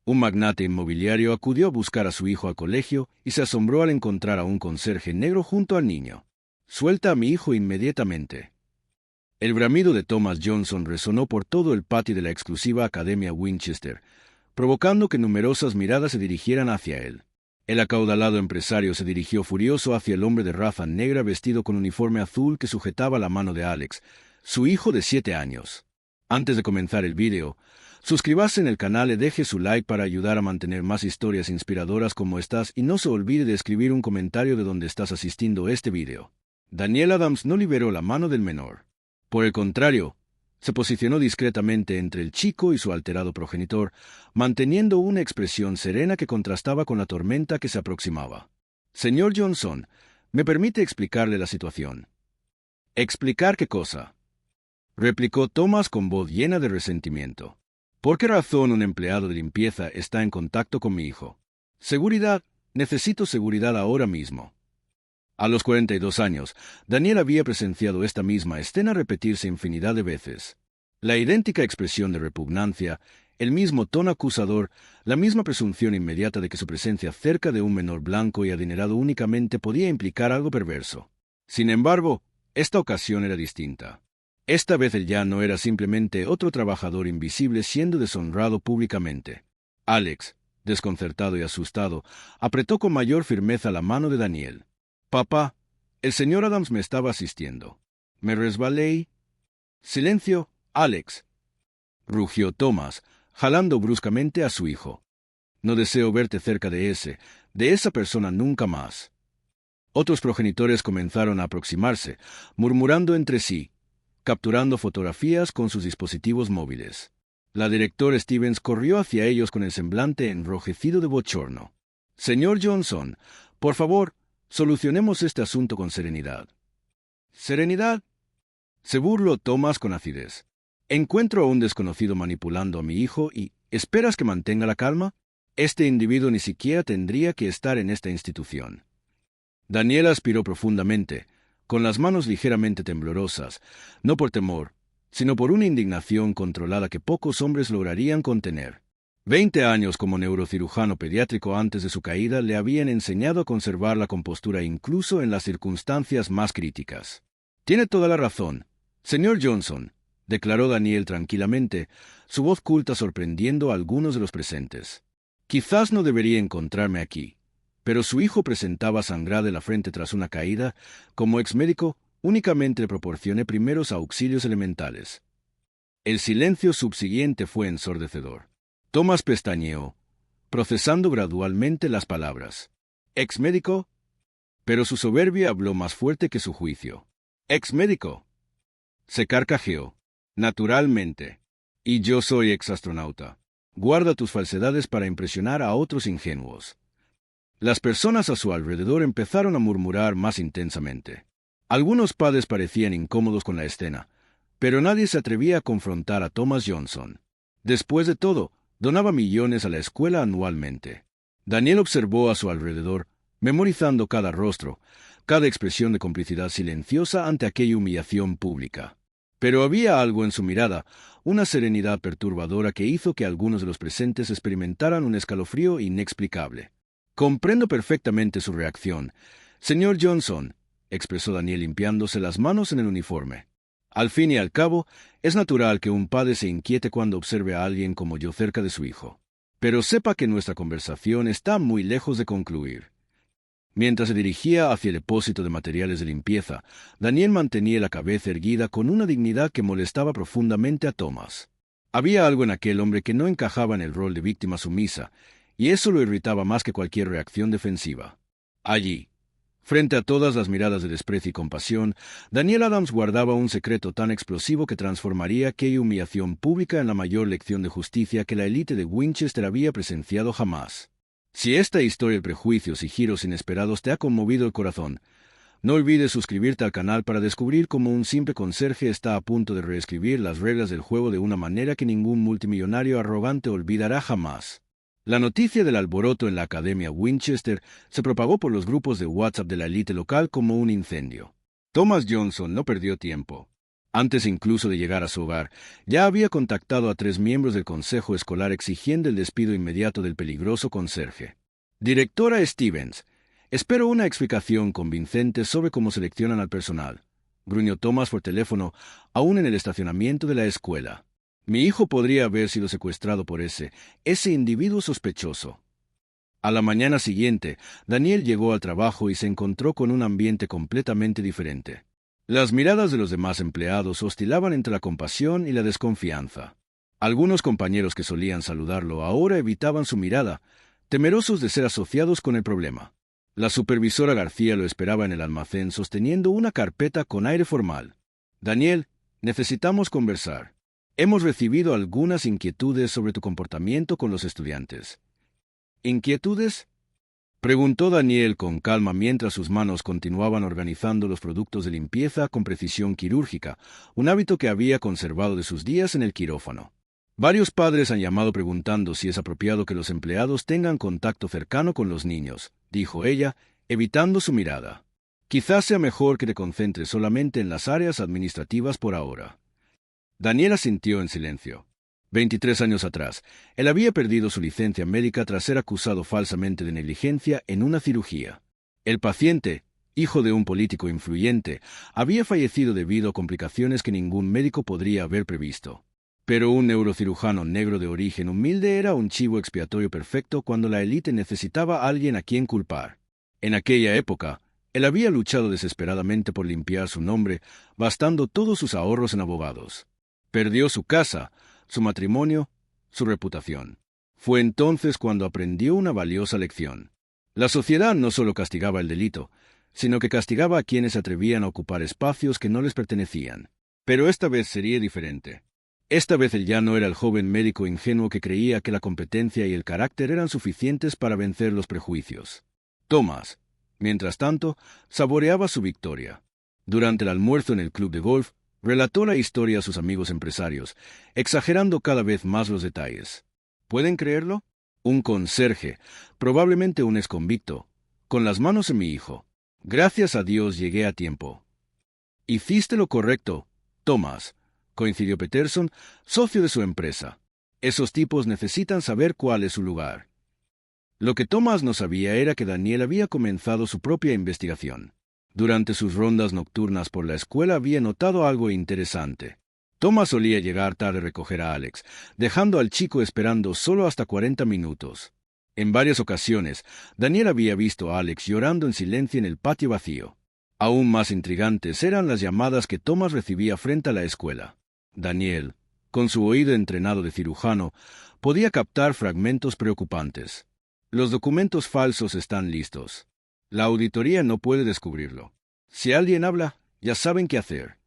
Un magnate inmobiliario acudió a buscar a su hijo al colegio y se asombró al encontrar a un conserje negro junto al niño. «Suelta a mi hijo inmediatamente». El bramido de Thomas Johnson resonó por todo el patio de la exclusiva Academia Winchester, provocando que numerosas miradas se dirigieran hacia él. El acaudalado empresario se dirigió furioso hacia el hombre de raza negra vestido con uniforme azul que sujetaba la mano de Alex, su hijo de 7 años. Antes de comenzar el vídeo, suscríbase en el canal y deje su like para ayudar a mantener más historias inspiradoras como estas y no se olvide de escribir un comentario de donde estás asistiendo este vídeo. Daniel Adams no liberó la mano del menor. Por el contrario, se posicionó discretamente entre el chico y su alterado progenitor, manteniendo una expresión serena que contrastaba con la tormenta que se aproximaba. «Señor Johnson, ¿me permite explicarle la situación?» «¿Explicar qué cosa?», replicó Thomas con voz llena de resentimiento. «¿Por qué razón un empleado de limpieza está en contacto con mi hijo?» «Seguridad. Necesito seguridad ahora mismo». A los 42 años, Daniel había presenciado esta misma escena repetirse infinidad de veces. La idéntica expresión de repugnancia, el mismo tono acusador, la misma presunción inmediata de que su presencia cerca de un menor blanco y adinerado únicamente podía implicar algo perverso. Sin embargo, esta ocasión era distinta. Esta vez él ya no era simplemente otro trabajador invisible siendo deshonrado públicamente. Alex, desconcertado y asustado, apretó con mayor firmeza la mano de Daniel. «Papá, el señor Adams me estaba asistiendo. Me resbalé y...» «Silencio, Alex», rugió Thomas, jalando bruscamente a su hijo. «No deseo verte cerca de esa persona nunca más». Otros progenitores comenzaron a aproximarse, murmurando entre sí, capturando fotografías con sus dispositivos móviles. La directora Stevens corrió hacia ellos con el semblante enrojecido de bochorno. «Señor Johnson, por favor, solucionemos este asunto con serenidad». «¿Serenidad?», se burló Thomas con acidez. «Encuentro a un desconocido manipulando a mi hijo y ¿esperas que mantenga la calma? Este individuo ni siquiera tendría que estar en esta institución». Daniel aspiró profundamente, con las manos ligeramente temblorosas, no por temor, sino por una indignación controlada que pocos hombres lograrían contener. 20 años como neurocirujano pediátrico antes de su caída le habían enseñado a conservar la compostura incluso en las circunstancias más críticas. «Tiene toda la razón, señor Johnson», declaró Daniel tranquilamente, su voz culta sorprendiendo a algunos de los presentes. «Quizás no debería encontrarme aquí, pero su hijo presentaba sangrado de la frente tras una caída. Como exmédico, únicamente le proporcioné primeros auxilios elementales». El silencio subsiguiente fue ensordecedor. Thomas pestañeó, procesando gradualmente las palabras. «¿Exmédico?». Pero su soberbia habló más fuerte que su juicio. «¿Exmédico?». Se carcajeó. «Naturalmente. Y yo soy exastronauta. Guarda tus falsedades para impresionar a otros ingenuos». Las personas a su alrededor empezaron a murmurar más intensamente. Algunos padres parecían incómodos con la escena, pero nadie se atrevía a confrontar a Thomas Johnson. Después de todo, donaba millones a la escuela anualmente. Daniel observó a su alrededor, memorizando cada rostro, cada expresión de complicidad silenciosa ante aquella humillación pública. Pero había algo en su mirada, una serenidad perturbadora que hizo que algunos de los presentes experimentaran un escalofrío inexplicable. «Comprendo perfectamente su reacción, señor Johnson», expresó Daniel limpiándose las manos en el uniforme. «Al fin y al cabo, es natural que un padre se inquiete cuando observe a alguien como yo cerca de su hijo. Pero sepa que nuestra conversación está muy lejos de concluir». Mientras se dirigía hacia el depósito de materiales de limpieza, Daniel mantenía la cabeza erguida con una dignidad que molestaba profundamente a Thomas. Había algo en aquel hombre que no encajaba en el rol de víctima sumisa, y eso lo irritaba más que cualquier reacción defensiva. Allí, frente a todas las miradas de desprecio y compasión, Daniel Adams guardaba un secreto tan explosivo que transformaría aquella humillación pública en la mayor lección de justicia que la élite de Winchester había presenciado jamás. Si esta historia de prejuicios y giros inesperados te ha conmovido el corazón, no olvides suscribirte al canal para descubrir cómo un simple conserje está a punto de reescribir las reglas del juego de una manera que ningún multimillonario arrogante olvidará jamás. La noticia del alboroto en la Academia Winchester se propagó por los grupos de WhatsApp de la élite local como un incendio. Thomas Johnson no perdió tiempo. Antes incluso de llegar a su hogar, ya había contactado a 3 miembros del consejo escolar exigiendo el despido inmediato del peligroso conserje. Directora Stevens, espero una explicación convincente sobre cómo seleccionan al personal, gruñó Thomas por teléfono, aún en el estacionamiento de la escuela. Mi hijo podría haber sido secuestrado por ese individuo sospechoso. A la mañana siguiente, Daniel llegó al trabajo y se encontró con un ambiente completamente diferente. Las miradas de los demás empleados oscilaban entre la compasión y la desconfianza. Algunos compañeros que solían saludarlo ahora evitaban su mirada, temerosos de ser asociados con el problema. La supervisora García lo esperaba en el almacén sosteniendo una carpeta con aire formal. Daniel, necesitamos conversar. Hemos recibido algunas inquietudes sobre tu comportamiento con los estudiantes. ¿Inquietudes? Preguntó Daniel con calma mientras sus manos continuaban organizando los productos de limpieza con precisión quirúrgica, un hábito que había conservado de sus días en el quirófano. Varios padres han llamado preguntando si es apropiado que los empleados tengan contacto cercano con los niños, dijo ella, evitando su mirada. Quizás sea mejor que te concentres solamente en las áreas administrativas por ahora. Daniel asintió en silencio. 23 años atrás, él había perdido su licencia médica tras ser acusado falsamente de negligencia en una cirugía. El paciente, hijo de un político influyente, había fallecido debido a complicaciones que ningún médico podría haber previsto. Pero un neurocirujano negro de origen humilde era un chivo expiatorio perfecto cuando la élite necesitaba a alguien a quien culpar. En aquella época, él había luchado desesperadamente por limpiar su nombre, gastando todos sus ahorros en abogados. Perdió su casa, su matrimonio, su reputación. Fue entonces cuando aprendió una valiosa lección. La sociedad no solo castigaba el delito, sino que castigaba a quienes se atrevían a ocupar espacios que no les pertenecían. Pero esta vez sería diferente. Esta vez él ya no era el joven médico ingenuo que creía que la competencia y el carácter eran suficientes para vencer los prejuicios. Thomas, mientras tanto, saboreaba su victoria. Durante el almuerzo en el club de golf, relató la historia a sus amigos empresarios, exagerando cada vez más los detalles. ¿Pueden creerlo? Un conserje, probablemente un exconvicto, con las manos en mi hijo. Gracias a Dios llegué a tiempo. Hiciste lo correcto, Thomas, coincidió Peterson, socio de su empresa. Esos tipos necesitan saber cuál es su lugar. Lo que Thomas no sabía era que Daniel había comenzado su propia investigación. Durante sus rondas nocturnas por la escuela había notado algo interesante. Thomas solía llegar tarde a recoger a Alex, dejando al chico esperando solo hasta 40 minutos. En varias ocasiones, Daniel había visto a Alex llorando en silencio en el patio vacío. Aún más intrigantes eran las llamadas que Thomas recibía frente a la escuela. Daniel, con su oído entrenado de cirujano, podía captar fragmentos preocupantes. Los documentos falsos están listos. La auditoría no puede descubrirlo. Si alguien habla, ya saben qué hacer.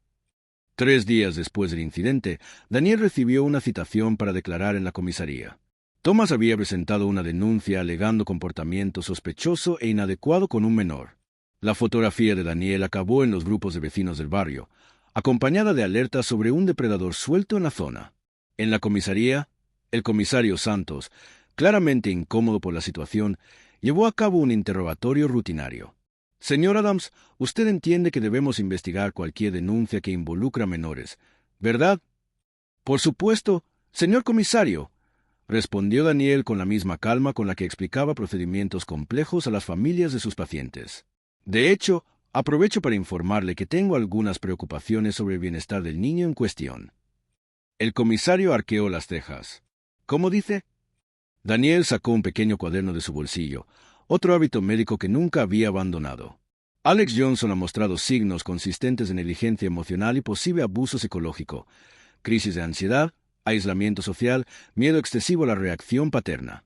3 días después del incidente, Daniel recibió una citación para declarar en la comisaría. Thomas había presentado una denuncia alegando comportamiento sospechoso e inadecuado con un menor. La fotografía de Daniel acabó en los grupos de vecinos del barrio, acompañada de alertas sobre un depredador suelto en la zona. En la comisaría, el comisario Santos, claramente incómodo por la situación, llevó a cabo un interrogatorio rutinario. Señor Adams, usted entiende que debemos investigar cualquier denuncia que involucra menores, ¿verdad? Por supuesto, señor comisario, respondió Daniel con la misma calma con la que explicaba procedimientos complejos a las familias de sus pacientes. De hecho, aprovecho para informarle que tengo algunas preocupaciones sobre el bienestar del niño en cuestión. El comisario arqueó las cejas. ¿Cómo dice? Daniel sacó un pequeño cuaderno de su bolsillo, otro hábito médico que nunca había abandonado. Alex Johnson ha mostrado signos consistentes de negligencia emocional y posible abuso psicológico, crisis de ansiedad, aislamiento social, miedo excesivo a la reacción paterna.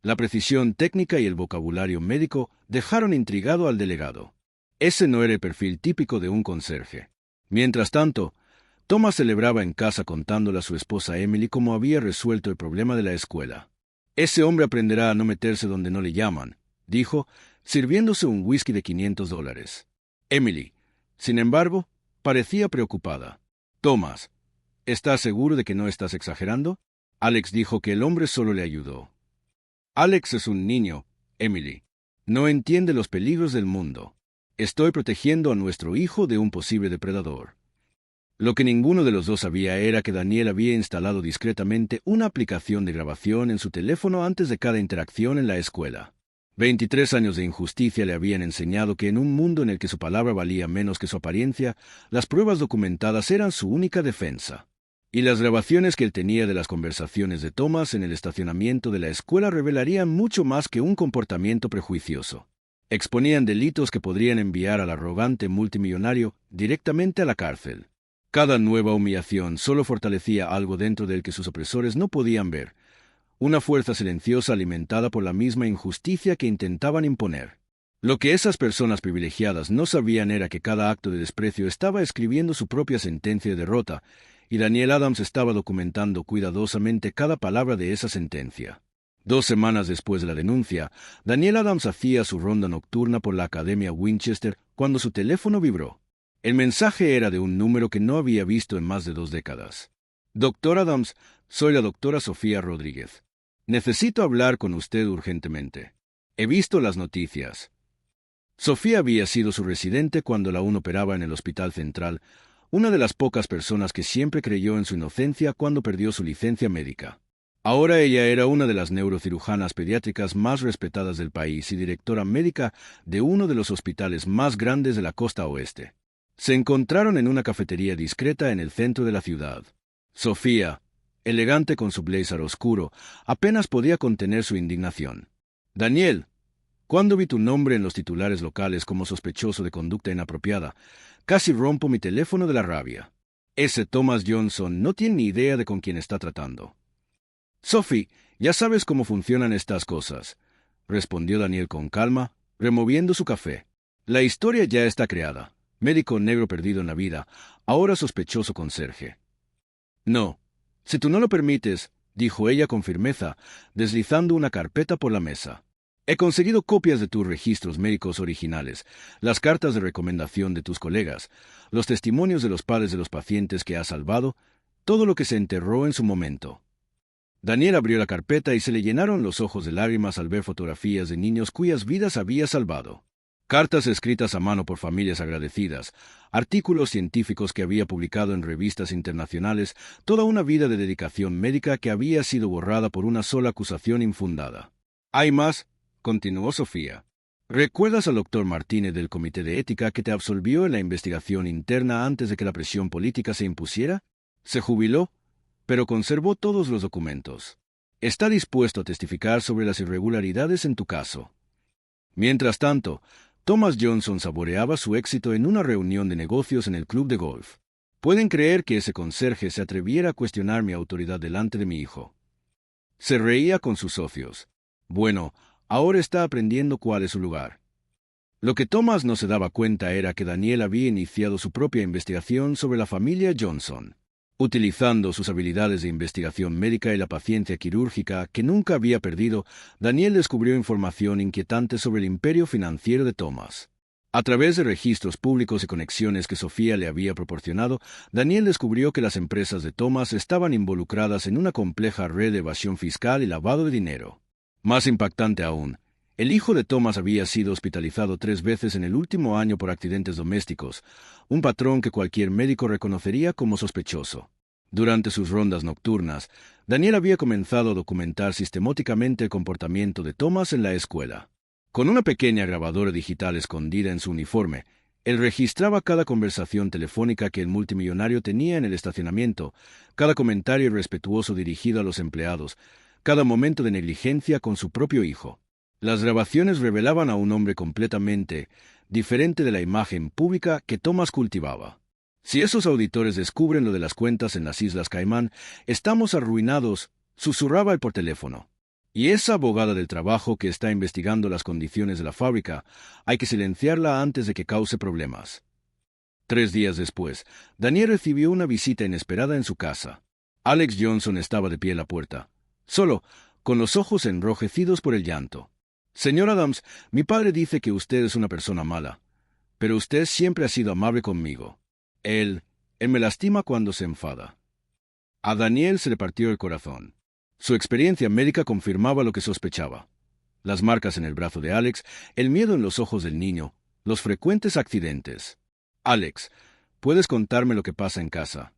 La precisión técnica y el vocabulario médico dejaron intrigado al delegado. Ese no era el perfil típico de un conserje. Mientras tanto, Thomas celebraba en casa contándole a su esposa Emily cómo había resuelto el problema de la escuela. Ese hombre aprenderá a no meterse donde no le llaman, dijo, sirviéndose un whisky de $500. Emily, sin embargo, parecía preocupada. Thomas, ¿estás seguro de que no estás exagerando? Alex dijo que el hombre solo le ayudó. Alex es un niño, Emily. No entiende los peligros del mundo. Estoy protegiendo a nuestro hijo de un posible depredador. Lo que ninguno de los dos sabía era que Daniel había instalado discretamente una aplicación de grabación en su teléfono antes de cada interacción en la escuela. 23 años de injusticia le habían enseñado que en un mundo en el que su palabra valía menos que su apariencia, las pruebas documentadas eran su única defensa. Y las grabaciones que él tenía de las conversaciones de Thomas en el estacionamiento de la escuela revelarían mucho más que un comportamiento prejuicioso. Exponían delitos que podrían enviar al arrogante multimillonario directamente a la cárcel. Cada nueva humillación solo fortalecía algo dentro del que sus opresores no podían ver, una fuerza silenciosa alimentada por la misma injusticia que intentaban imponer. Lo que esas personas privilegiadas no sabían era que cada acto de desprecio estaba escribiendo su propia sentencia de derrota, y Daniel Adams estaba documentando cuidadosamente cada palabra de esa sentencia. 2 semanas después de la denuncia, Daniel Adams hacía su ronda nocturna por la Academia Winchester cuando su teléfono vibró. El mensaje era de un número que no había visto en más de 2 décadas. Doctor Adams, soy la doctora Sofía Rodríguez. Necesito hablar con usted urgentemente. He visto las noticias. Sofía había sido su residente cuando la aún operaba en el Hospital Central, una de las pocas personas que siempre creyó en su inocencia cuando perdió su licencia médica. Ahora ella era una de las neurocirujanas pediátricas más respetadas del país y directora médica de uno de los hospitales más grandes de la costa oeste. Se encontraron en una cafetería discreta en el centro de la ciudad. Sofía, elegante con su blazer oscuro, apenas podía contener su indignación. Daniel, cuando vi tu nombre en los titulares locales como sospechoso de conducta inapropiada, casi rompo mi teléfono de la rabia. Ese Thomas Johnson no tiene ni idea de con quién está tratando. Sophie, ya sabes cómo funcionan estas cosas, respondió Daniel con calma, removiendo su café. La historia ya está creada. Médico negro perdido en la vida, ahora sospechoso conserje. No, si tú no lo permites, dijo ella con firmeza, deslizando una carpeta por la mesa. He conseguido copias de tus registros médicos originales, las cartas de recomendación de tus colegas, los testimonios de los padres de los pacientes que has salvado, todo lo que se enterró en su momento. Daniel abrió la carpeta y se le llenaron los ojos de lágrimas al ver fotografías de niños cuyas vidas había salvado. Cartas escritas a mano por familias agradecidas, artículos científicos que había publicado en revistas internacionales, toda una vida de dedicación médica que había sido borrada por una sola acusación infundada. Hay más, continuó Sofía. ¿Recuerdas al doctor Martínez del Comité de Ética que te absolvió en la investigación interna antes de que la presión política se impusiera? Se jubiló, pero conservó todos los documentos. Está dispuesto a testificar sobre las irregularidades en tu caso. Mientras tanto, Thomas Johnson saboreaba su éxito en una reunión de negocios en el club de golf. ¿Pueden creer que ese conserje se atreviera a cuestionar mi autoridad delante de mi hijo? Se reía con sus socios. Bueno, ahora está aprendiendo cuál es su lugar. Lo que Thomas no se daba cuenta era que Daniel había iniciado su propia investigación sobre la familia Johnson. Utilizando sus habilidades de investigación médica y la paciencia quirúrgica que nunca había perdido, Daniel descubrió información inquietante sobre el imperio financiero de Thomas. A través de registros públicos y conexiones que Sofía le había proporcionado, Daniel descubrió que las empresas de Thomas estaban involucradas en una compleja red de evasión fiscal y lavado de dinero. Más impactante aún, el hijo de Thomas había sido hospitalizado 3 veces en el último año por accidentes domésticos, un patrón que cualquier médico reconocería como sospechoso. Durante sus rondas nocturnas, Daniel había comenzado a documentar sistemáticamente el comportamiento de Thomas en la escuela. Con una pequeña grabadora digital escondida en su uniforme, él registraba cada conversación telefónica que el multimillonario tenía en el estacionamiento, cada comentario irrespetuoso dirigido a los empleados, cada momento de negligencia con su propio hijo. Las grabaciones revelaban a un hombre completamente diferente de la imagen pública que Thomas cultivaba. Si esos auditores descubren lo de las cuentas en las Islas Caimán, estamos arruinados, susurraba él por teléfono. Y esa abogada del trabajo que está investigando las condiciones de la fábrica, hay que silenciarla antes de que cause problemas. 3 días después, Daniel recibió una visita inesperada en su casa. Alex Johnson estaba de pie en la puerta, solo, con los ojos enrojecidos por el llanto. Señor Adams, mi padre dice que usted es una persona mala, pero usted siempre ha sido amable conmigo. Él me lastima cuando se enfada. A Daniel se le partió el corazón. Su experiencia médica confirmaba lo que sospechaba. Las marcas en el brazo de Alex, el miedo en los ojos del niño, los frecuentes accidentes. Alex, ¿Puedes contarme lo que pasa en casa?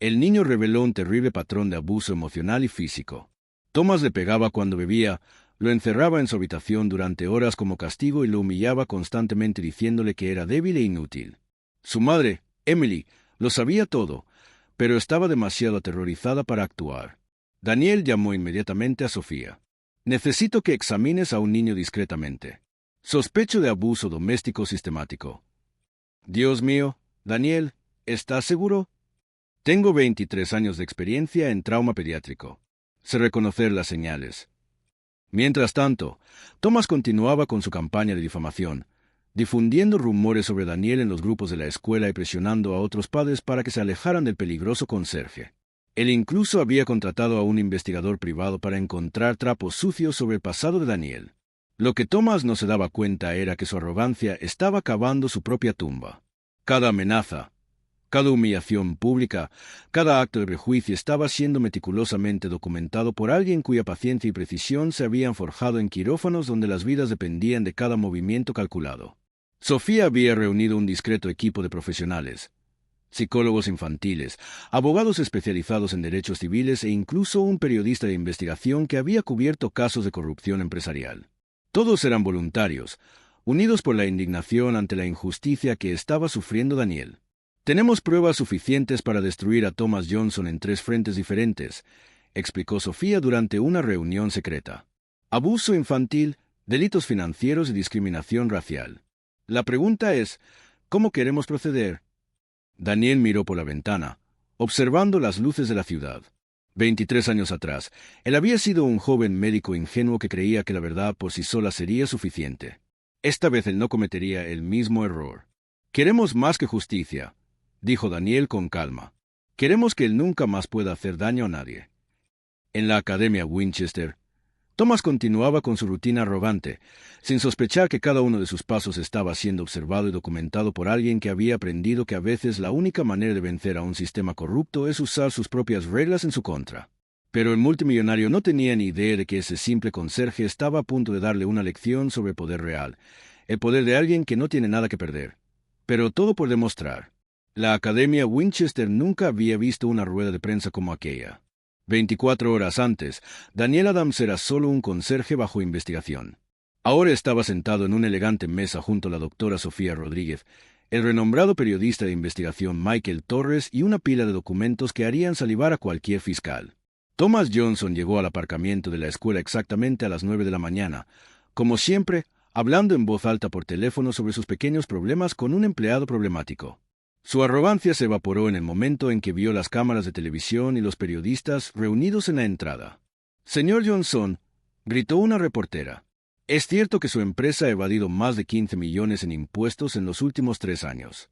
El niño reveló un terrible patrón de abuso emocional y físico. Thomas le pegaba cuando bebía, lo encerraba en su habitación durante horas como castigo y lo humillaba constantemente diciéndole que era débil e inútil. Su madre, Emily, lo sabía todo, pero estaba demasiado aterrorizada para actuar. Daniel llamó inmediatamente a Sofía. Necesito que examines a un niño discretamente. Sospecho de abuso doméstico sistemático. Dios mío, Daniel, ¿estás seguro? Tengo 23 años de experiencia en trauma pediátrico. Sé reconocer las señales. Mientras tanto, Thomas continuaba con su campaña de difamación, difundiendo rumores sobre Daniel en los grupos de la escuela y presionando a otros padres para que se alejaran del peligroso conserje. Él incluso había contratado a un investigador privado para encontrar trapos sucios sobre el pasado de Daniel. Lo que Thomas no se daba cuenta era que su arrogancia estaba cavando su propia tumba. Cada amenaza, cada humillación pública, cada acto de prejuicio estaba siendo meticulosamente documentado por alguien cuya paciencia y precisión se habían forjado en quirófanos donde las vidas dependían de cada movimiento calculado. Sofía había reunido un discreto equipo de profesionales, psicólogos infantiles, abogados especializados en derechos civiles e incluso un periodista de investigación que había cubierto casos de corrupción empresarial. Todos eran voluntarios, unidos por la indignación ante la injusticia que estaba sufriendo Daniel. Tenemos pruebas suficientes para destruir a Thomas Johnson en 3 frentes diferentes, explicó Sofía durante una reunión secreta. Abuso infantil, delitos financieros y discriminación racial. La pregunta es, ¿cómo queremos proceder? Daniel miró por la ventana, observando las luces de la ciudad. 23 años atrás, él había sido un joven médico ingenuo que creía que la verdad por sí sola sería suficiente. Esta vez él no cometería el mismo error. Queremos más que justicia, dijo Daniel con calma. Queremos que él nunca más pueda hacer daño a nadie. En la Academia Winchester, Thomas continuaba con su rutina arrogante, sin sospechar que cada uno de sus pasos estaba siendo observado y documentado por alguien que había aprendido que a veces la única manera de vencer a un sistema corrupto es usar sus propias reglas en su contra. Pero el multimillonario no tenía ni idea de que ese simple conserje estaba a punto de darle una lección sobre poder real, el poder de alguien que no tiene nada que perder. Pero todo por demostrar. La Academia Winchester nunca había visto una rueda de prensa como aquella. 24 horas antes, Daniel Adams era solo un conserje bajo investigación. Ahora estaba sentado en una elegante mesa junto a la doctora Sofía Rodríguez, el renombrado periodista de investigación Michael Torres y una pila de documentos que harían salivar a cualquier fiscal. Thomas Johnson llegó al aparcamiento de la escuela exactamente a las 9 de la mañana, como siempre, hablando en voz alta por teléfono sobre sus pequeños problemas con un empleado problemático. Su arrogancia se evaporó en el momento en que vio las cámaras de televisión y los periodistas reunidos en la entrada. «Señor Johnson», gritó una reportera, «es cierto que su empresa ha evadido más de 15 millones en impuestos en los últimos 3 años».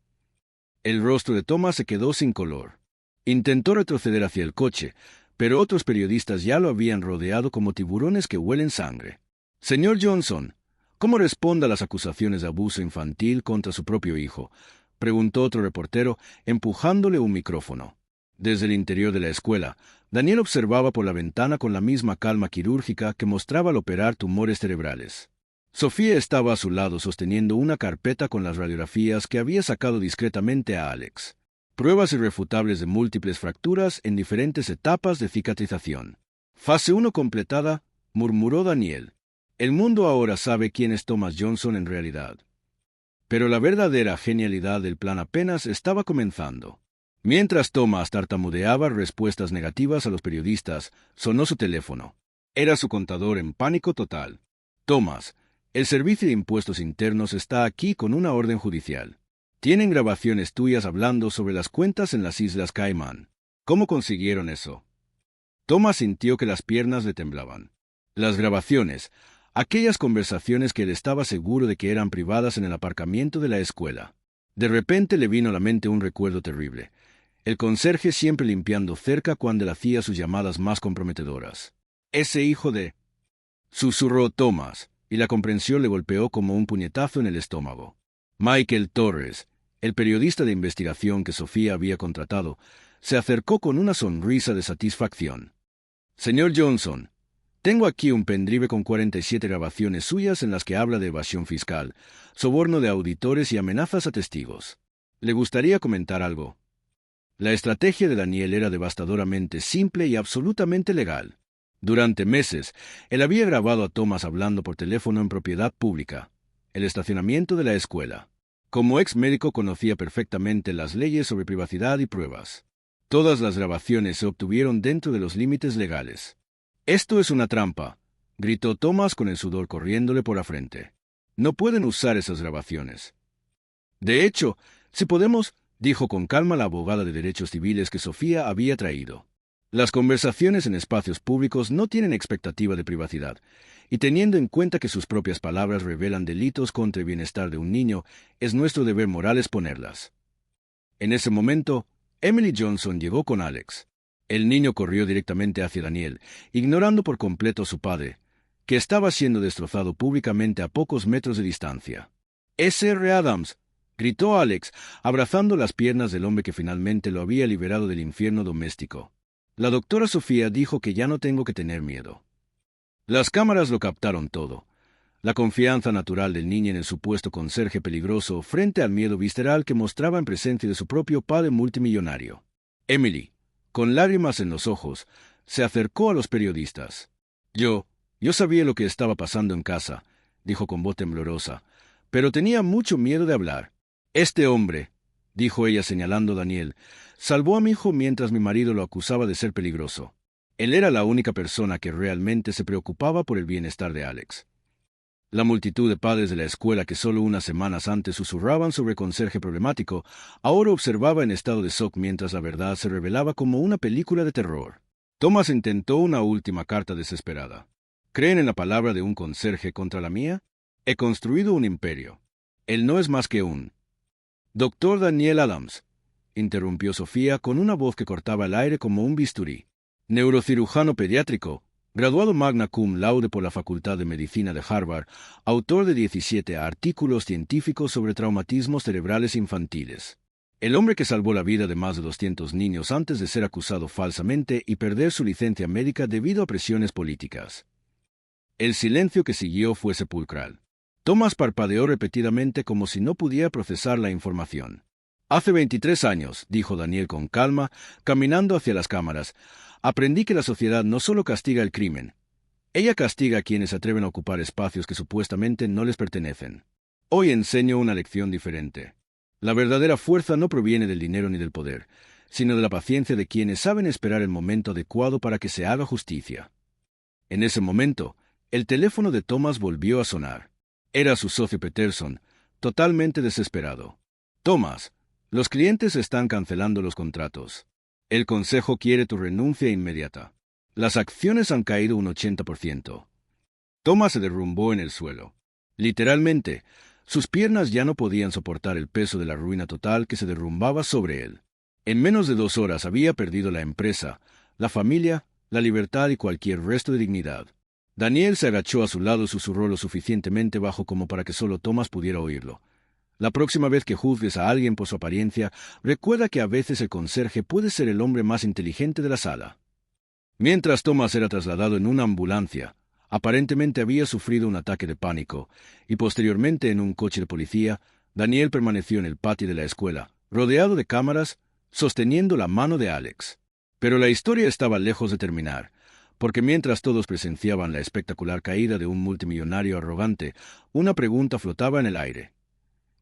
El rostro de Thomas se quedó sin color. Intentó retroceder hacia el coche, pero otros periodistas ya lo habían rodeado como tiburones que huelen sangre. «Señor Johnson, ¿cómo responde a las acusaciones de abuso infantil contra su propio hijo?», preguntó otro reportero, empujándole un micrófono. Desde el interior de la escuela, Daniel observaba por la ventana con la misma calma quirúrgica que mostraba al operar tumores cerebrales. Sofía estaba a su lado sosteniendo una carpeta con las radiografías que había sacado discretamente a Alex. Pruebas irrefutables de múltiples fracturas en diferentes etapas de cicatrización. «Fase 1 completada», murmuró Daniel. «El mundo ahora sabe quién es Thomas Johnson en realidad». Pero la verdadera genialidad del plan apenas estaba comenzando. Mientras Thomas tartamudeaba respuestas negativas a los periodistas, sonó su teléfono. Era su contador en pánico total. «Thomas, el Servicio de Impuestos Internos está aquí con una orden judicial. Tienen grabaciones tuyas hablando sobre las cuentas en las Islas Caimán. ¿Cómo consiguieron eso?» Thomas sintió que las piernas le temblaban. Las grabaciones, aquellas conversaciones que él estaba seguro de que eran privadas en el aparcamiento de la escuela. De repente le vino a la mente un recuerdo terrible. El conserje siempre limpiando cerca cuando él hacía sus llamadas más comprometedoras. «Ese hijo de...», susurró Thomas, y la comprensión le golpeó como un puñetazo en el estómago. Michael Torres, el periodista de investigación que Sofía había contratado, se acercó con una sonrisa de satisfacción. «Señor Johnson, tengo aquí un pendrive con 47 grabaciones suyas en las que habla de evasión fiscal, soborno de auditores y amenazas a testigos. ¿Le gustaría comentar algo? La estrategia de Daniel era devastadoramente simple y absolutamente legal. Durante meses, él había grabado a Thomas hablando por teléfono en propiedad pública, el estacionamiento de la escuela. Como ex médico conocía perfectamente las leyes sobre privacidad y pruebas. Todas las grabaciones se obtuvieron dentro de los límites legales. «Esto es una trampa», gritó Thomas con el sudor corriéndole por la frente. «No pueden usar esas grabaciones». «De hecho, si podemos», dijo con calma la abogada de derechos civiles que Sofía había traído. «Las conversaciones en espacios públicos no tienen expectativa de privacidad, y teniendo en cuenta que sus propias palabras revelan delitos contra el bienestar de un niño, es nuestro deber moral exponerlas». En ese momento, Emily Johnson llegó con Alex. El niño corrió directamente hacia Daniel, ignorando por completo a su padre, que estaba siendo destrozado públicamente a pocos metros de distancia. «Sr. Adams», gritó Alex, abrazando las piernas del hombre que finalmente lo había liberado del infierno doméstico. «La doctora Sofía dijo que ya no tengo que tener miedo». Las cámaras lo captaron todo. La confianza natural del niño en el supuesto conserje peligroso frente al miedo visceral que mostraba en presencia de su propio padre multimillonario. Emily, con lágrimas en los ojos, se acercó a los periodistas. Yo sabía lo que estaba pasando en casa», dijo con voz temblorosa, «pero tenía mucho miedo de hablar». «Este hombre», dijo ella señalando a Daniel, «salvó a mi hijo mientras mi marido lo acusaba de ser peligroso. Él era la única persona que realmente se preocupaba por el bienestar de Alex». La multitud de padres de la escuela que solo unas semanas antes susurraban sobre el conserje problemático, ahora observaba en estado de shock mientras la verdad se revelaba como una película de terror. Thomas intentó una última carta desesperada. «¿Creen en la palabra de un conserje contra la mía? He construido un imperio. Él no es más que un...» «Doctor Daniel Adams», interrumpió Sofía con una voz que cortaba el aire como un bisturí. «Neurocirujano pediátrico, graduado magna cum laude por la Facultad de Medicina de Harvard, autor de 17 artículos científicos sobre traumatismos cerebrales infantiles. El hombre que salvó la vida de más de 200 niños antes de ser acusado falsamente y perder su licencia médica debido a presiones políticas». El silencio que siguió fue sepulcral. Thomas parpadeó repetidamente como si no pudiera procesar la información. «Hace 23 años», dijo Daniel con calma, caminando hacia las cámaras, «aprendí que la sociedad no solo castiga el crimen. Ella castiga a quienes se atreven a ocupar espacios que supuestamente no les pertenecen. Hoy enseño una lección diferente. La verdadera fuerza no proviene del dinero ni del poder, sino de la paciencia de quienes saben esperar el momento adecuado para que se haga justicia». En ese momento, el teléfono de Thomas volvió a sonar. Era su socio Peterson, totalmente desesperado. «Thomas, los clientes están cancelando los contratos. El consejo quiere tu renuncia inmediata. Las acciones han caído un 80%. Thomas se derrumbó en el suelo. Literalmente, sus piernas ya no podían soportar el peso de la ruina total que se derrumbaba sobre él. En menos de 2 horas había perdido la empresa, la familia, la libertad y cualquier resto de dignidad. Daniel se agachó a su lado y susurró lo suficientemente bajo como para que solo Thomas pudiera oírlo. «La próxima vez que juzgues a alguien por su apariencia, recuerda que a veces el conserje puede ser el hombre más inteligente de la sala». Mientras Thomas era trasladado en una ambulancia, aparentemente había sufrido un ataque de pánico, y posteriormente en un coche de policía, Daniel permaneció en el patio de la escuela, rodeado de cámaras, sosteniendo la mano de Alex. Pero la historia estaba lejos de terminar, porque mientras todos presenciaban la espectacular caída de un multimillonario arrogante, una pregunta flotaba en el aire.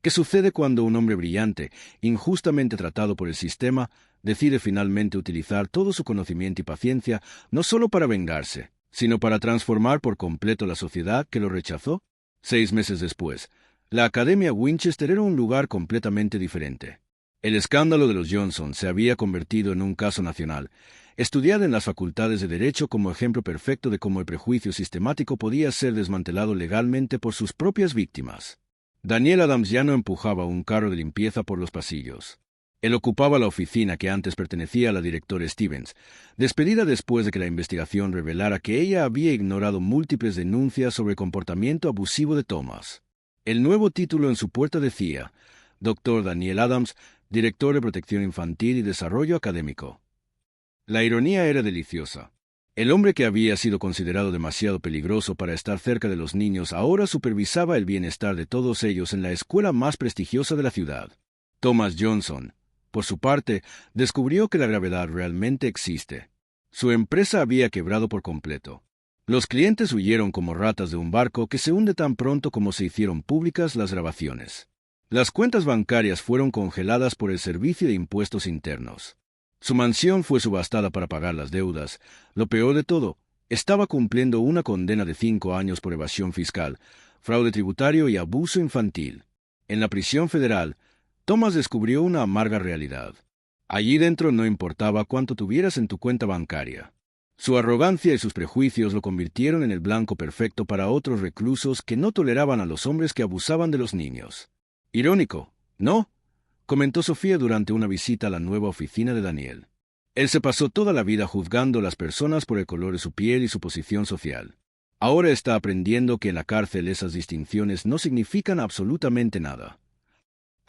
¿Qué sucede cuando un hombre brillante, injustamente tratado por el sistema, decide finalmente utilizar todo su conocimiento y paciencia no solo para vengarse, sino para transformar por completo la sociedad que lo rechazó? 6 meses después, la Academia Winchester era un lugar completamente diferente. El escándalo de los Johnson se había convertido en un caso nacional, estudiado en las facultades de Derecho como ejemplo perfecto de cómo el prejuicio sistemático podía ser desmantelado legalmente por sus propias víctimas. Daniel Adams ya no empujaba un carro de limpieza por los pasillos. Él ocupaba la oficina que antes pertenecía a la directora Stevens, despedida después de que la investigación revelara que ella había ignorado múltiples denuncias sobre el comportamiento abusivo de Thomas. El nuevo título en su puerta decía: Dr. Daniel Adams, Director de Protección Infantil y Desarrollo Académico. La ironía era deliciosa. El hombre que había sido considerado demasiado peligroso para estar cerca de los niños ahora supervisaba el bienestar de todos ellos en la escuela más prestigiosa de la ciudad. Thomas Johnson, por su parte, descubrió que la gravedad realmente existe. Su empresa había quebrado por completo. Los clientes huyeron como ratas de un barco que se hunde tan pronto como se hicieron públicas las grabaciones. Las cuentas bancarias fueron congeladas por el Servicio de Impuestos Internos. Su mansión fue subastada para pagar las deudas. Lo peor de todo, estaba cumpliendo una condena de 5 años por evasión fiscal, fraude tributario y abuso infantil. En la prisión federal, Thomas descubrió una amarga realidad. Allí dentro no importaba cuánto tuvieras en tu cuenta bancaria. Su arrogancia y sus prejuicios lo convirtieron en el blanco perfecto para otros reclusos que no toleraban a los hombres que abusaban de los niños. Irónico, ¿no?, comentó Sofía durante una visita a la nueva oficina de Daniel. Él se pasó toda la vida juzgando a las personas por el color de su piel y su posición social. Ahora está aprendiendo que en la cárcel esas distinciones no significan absolutamente nada.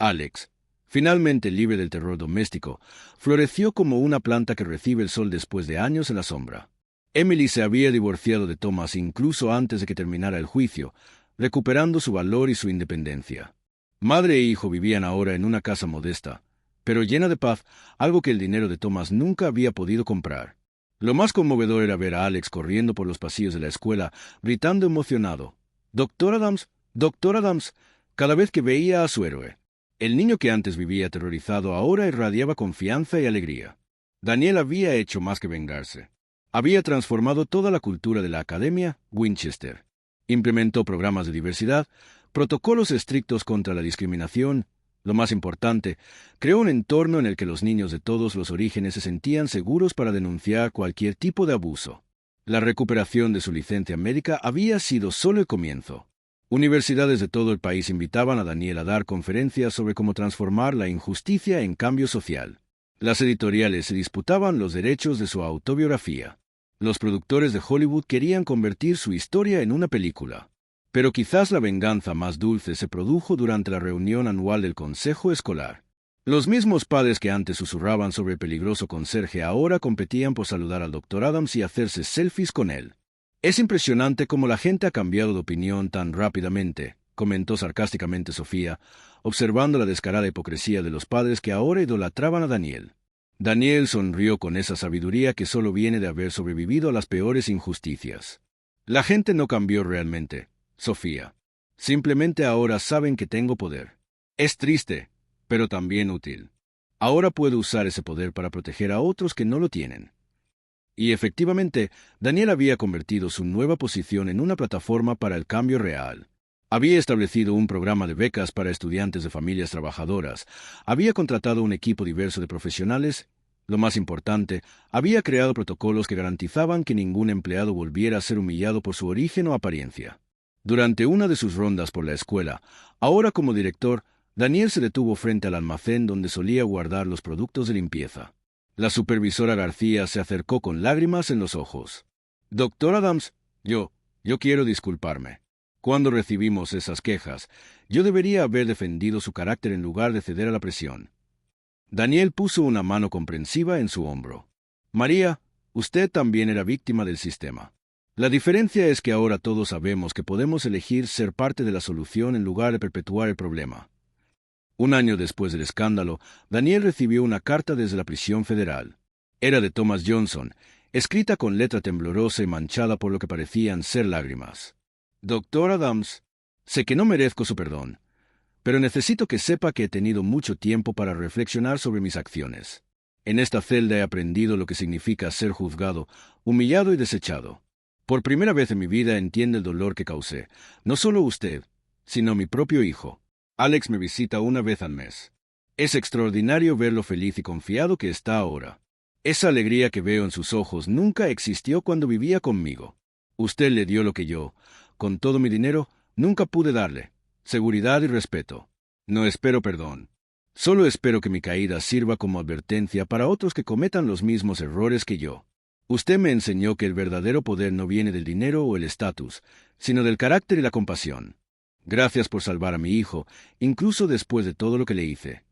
Alex, finalmente libre del terror doméstico, floreció como una planta que recibe el sol después de años en la sombra. Emily se había divorciado de Thomas incluso antes de que terminara el juicio, recuperando su valor y su independencia. Madre e hijo vivían ahora en una casa modesta, pero llena de paz, algo que el dinero de Thomas nunca había podido comprar. Lo más conmovedor era ver a Alex corriendo por los pasillos de la escuela, gritando emocionado, «¡Doctor Adams! ¡Doctor Adams!», cada vez que veía a su héroe. El niño que antes vivía aterrorizado ahora irradiaba confianza y alegría. Daniel había hecho más que vengarse. Había transformado toda la cultura de la Academia Winchester. Implementó programas de diversidad, protocolos estrictos contra la discriminación. Lo más importante, creó un entorno en el que los niños de todos los orígenes se sentían seguros para denunciar cualquier tipo de abuso. La recuperación de su licencia médica había sido solo el comienzo. Universidades de todo el país invitaban a Daniel a dar conferencias sobre cómo transformar la injusticia en cambio social. Las editoriales se disputaban los derechos de su autobiografía. Los productores de Hollywood querían convertir su historia en una película. Pero quizás la venganza más dulce se produjo durante la reunión anual del consejo escolar. Los mismos padres que antes susurraban sobre el peligroso conserje ahora competían por saludar al Dr. Adams y hacerse selfies con él. «Es impresionante cómo la gente ha cambiado de opinión tan rápidamente», comentó sarcásticamente Sofía, observando la descarada hipocresía de los padres que ahora idolatraban a Daniel. Daniel sonrió con esa sabiduría que solo viene de haber sobrevivido a las peores injusticias. «La gente no cambió realmente, Sofía. Simplemente ahora saben que tengo poder. Es triste, pero también útil. Ahora puedo usar ese poder para proteger a otros que no lo tienen». Y efectivamente, Daniel había convertido su nueva posición en una plataforma para el cambio real. Había establecido un programa de becas para estudiantes de familias trabajadoras, había contratado un equipo diverso de profesionales. Lo más importante, había creado protocolos que garantizaban que ningún empleado volviera a ser humillado por su origen o apariencia. Durante una de sus rondas por la escuela, ahora como director, Daniel se detuvo frente al almacén donde solía guardar los productos de limpieza. La supervisora García se acercó con lágrimas en los ojos. «Doctor Adams, yo quiero disculparme. Cuando recibimos esas quejas, yo debería haber defendido su carácter en lugar de ceder a la presión». Daniel puso una mano comprensiva en su hombro. «María, usted también era víctima del sistema. La diferencia es que ahora todos sabemos que podemos elegir ser parte de la solución en lugar de perpetuar el problema». Un año después del escándalo, Daniel recibió una carta desde la prisión federal. Era de Thomas Johnson, escrita con letra temblorosa y manchada por lo que parecían ser lágrimas. «Doctor Adams, sé que no merezco su perdón, pero necesito que sepa que he tenido mucho tiempo para reflexionar sobre mis acciones. En esta celda he aprendido lo que significa ser juzgado, humillado y desechado. Por primera vez en mi vida entiendo el dolor que causé, no solo usted, sino mi propio hijo. Alex me visita una vez al mes. Es extraordinario ver lo feliz y confiado que está ahora. Esa alegría que veo en sus ojos nunca existió cuando vivía conmigo. Usted le dio lo que yo, con todo mi dinero, nunca pude darle: seguridad y respeto. No espero perdón. Solo espero que mi caída sirva como advertencia para otros que cometan los mismos errores que yo. Usted me enseñó que el verdadero poder no viene del dinero o el estatus, sino del carácter y la compasión. Gracias por salvar a mi hijo, incluso después de todo lo que le hice».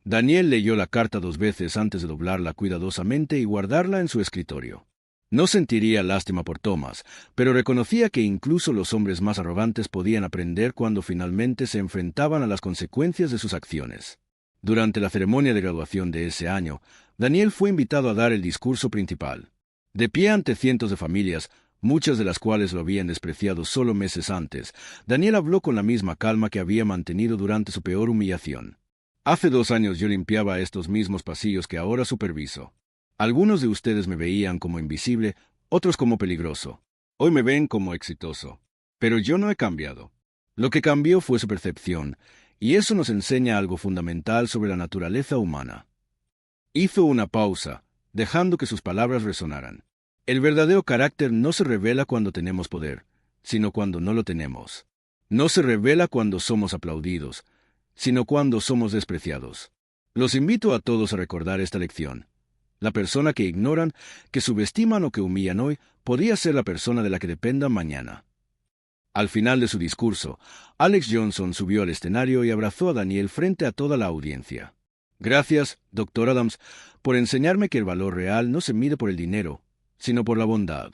Daniel leyó la carta 2 veces antes de doblarla cuidadosamente y guardarla en su escritorio. No sentiría lástima por Thomas, pero reconocía que incluso los hombres más arrogantes podían aprender cuando finalmente se enfrentaban a las consecuencias de sus acciones. Durante la ceremonia de graduación de ese año, Daniel fue invitado a dar el discurso principal. De pie ante cientos de familias, muchas de las cuales lo habían despreciado solo meses antes, Daniel habló con la misma calma que había mantenido durante su peor humillación. Hace 2 años yo limpiaba estos mismos pasillos que ahora superviso. Algunos de ustedes me veían como invisible, otros como peligroso. Hoy me ven como exitoso. Pero yo no he cambiado. Lo que cambió fue su percepción, y eso nos enseña algo fundamental sobre la naturaleza humana. Hizo una pausa, dejando que sus palabras resonaran. El verdadero carácter no se revela cuando tenemos poder, sino cuando no lo tenemos. No se revela cuando somos aplaudidos, sino cuando somos despreciados. Los invito a todos a recordar esta lección. La persona que ignoran, que subestiman o que humillan hoy, podría ser la persona de la que dependan mañana. Al final de su discurso, Alex Johnson subió al escenario y abrazó a Daniel frente a toda la audiencia. Gracias, Dr. Adams, por enseñarme que el valor real no se mide por el dinero, sino por la bondad.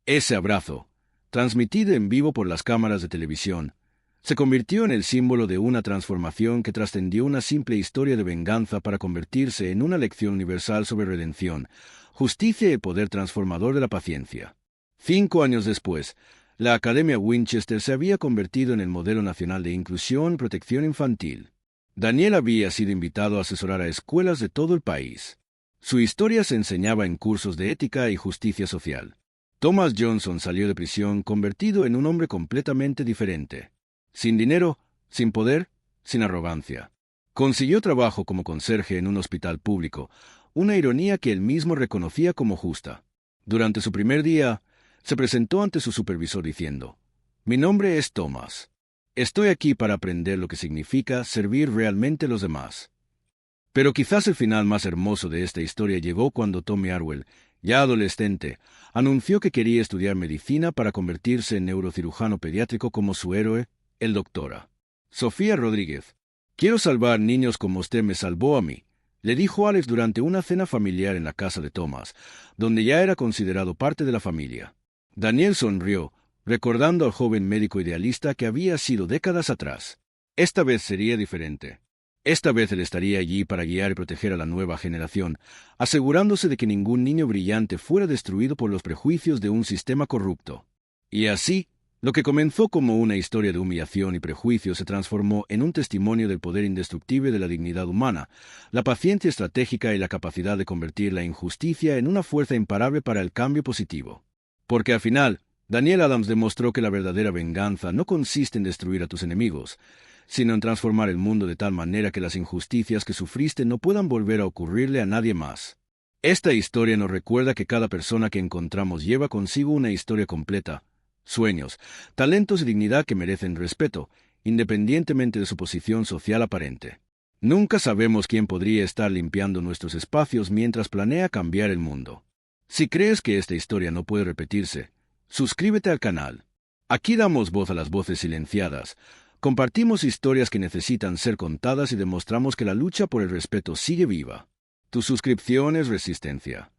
Ese abrazo, transmitido en vivo por las cámaras de televisión, se convirtió en el símbolo de una transformación que trascendió una simple historia de venganza para convertirse en una lección universal sobre redención, justicia y el poder transformador de la paciencia. 5 años después, la Academia Winchester se había convertido en el modelo nacional de inclusión y protección infantil. Daniel había sido invitado a asesorar a escuelas de todo el país. Su historia se enseñaba en cursos de ética y justicia social. Thomas Johnson salió de prisión convertido en un hombre completamente diferente. Sin dinero, sin poder, sin arrogancia. Consiguió trabajo como conserje en un hospital público, una ironía que él mismo reconocía como justa. Durante su primer día, se presentó ante su supervisor diciendo: «Mi nombre es Thomas. Estoy aquí para aprender lo que significa servir realmente a los demás». Pero quizás el final más hermoso de esta historia llegó cuando Tommy Arwell, ya adolescente, anunció que quería estudiar medicina para convertirse en neurocirujano pediátrico como su héroe, el Dr. Sofía Rodríguez. «Quiero salvar niños como usted me salvó a mí», le dijo Alex durante una cena familiar en la casa de Thomas, donde ya era considerado parte de la familia. Daniel sonrió, recordando al joven médico idealista que había sido décadas atrás. Esta vez sería diferente. Esta vez él estaría allí para guiar y proteger a la nueva generación, asegurándose de que ningún niño brillante fuera destruido por los prejuicios de un sistema corrupto. Y así, lo que comenzó como una historia de humillación y prejuicio se transformó en un testimonio del poder indestructible de la dignidad humana, la paciencia estratégica y la capacidad de convertir la injusticia en una fuerza imparable para el cambio positivo. Porque al final, Daniel Adams demostró que la verdadera venganza no consiste en destruir a tus enemigos, sino en transformar el mundo de tal manera que las injusticias que sufriste no puedan volver a ocurrirle a nadie más. Esta historia nos recuerda que cada persona que encontramos lleva consigo una historia completa, sueños, talentos y dignidad que merecen respeto, independientemente de su posición social aparente. Nunca sabemos quién podría estar limpiando nuestros espacios mientras planea cambiar el mundo. Si crees que esta historia no puede repetirse, suscríbete al canal. Aquí damos voz a las voces silenciadas, compartimos historias que necesitan ser contadas y demostramos que la lucha por el respeto sigue viva. Tu suscripción es resistencia.